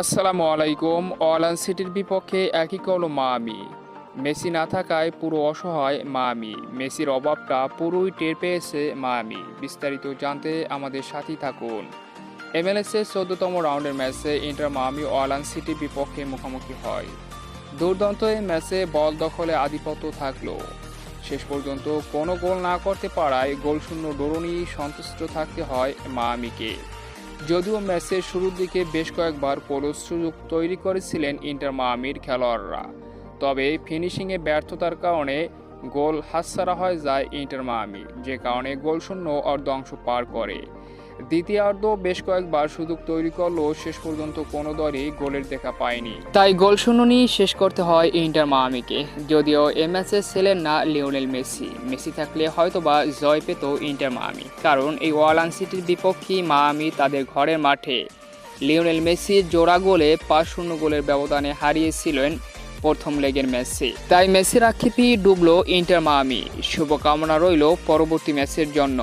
আসসালামু আলাইকুম। অলান সিটির বিপক্ষে একই কল মায়ামি। মেসি না থাকায় পুরো অসহায় মায়ামি। মেসির অভাবটা পুরোই টের পেয়েছে মায়ামি। বিস্তারিত জানতে আমাদের সাথেই থাকুন। এমএলএসের ১৪তম রাউন্ডের ম্যাচে ইন্টার মায়ামি অলান সিটির বিপক্ষে মুখোমুখি হয়। দুর্দান্ত এই ম্যাচে বল দখলে আধিপত্য থাকলেও শেষ পর্যন্ত কোনো গোল না করতে পারায় গোলশূন্য ড্র নিয়েই সন্তুষ্ট থাকতে হয় মায়ামিকে। যদিও ম্যাচের শুরুর দিকে বেশ কয়েকবার গোলের সুযোগ তৈরি করেছিলেন ইন্টার মায়ামির খেলোয়াড়রা, তবে ফিনিশিংয়ে ব্যর্থতার কারণে গোল হাতছাড়া হয়ে যায় ইন্টার মায়ামি, যে কারণে গোলশূন্য অর্ধাংশ পার করে। দ্বিতীয়ার্ধ বেশ কয়েকবার সুযোগ তৈরি করলেও শেষ পর্যন্ত কোনো দলই গোলের দেখা পায়নি, তাই গোলশূন্য নিয়ে শেষ করতে হয় ইন্টার মায়ামিকে। যদিও এ ম্যাচে ছিলেন না লিওনেল মেসি। মেসি থাকলে হয়তোবা জয় পেত ইন্টার মায়ামি, কারণ এই অলান সিটির বিপক্ষে মায়ামি তাদের ঘরের মাঠে লিওনেল মেসির জোড়া গোলে ৫-০ গোলের ব্যবধানে হারিয়েছিলেন প্রথম লেগের ম্যাচে। তাই মেসির আক্ষেপেই ডুবল ইন্টার মায়ামি। শুভকামনা রইল পরবর্তী ম্যাচের জন্য।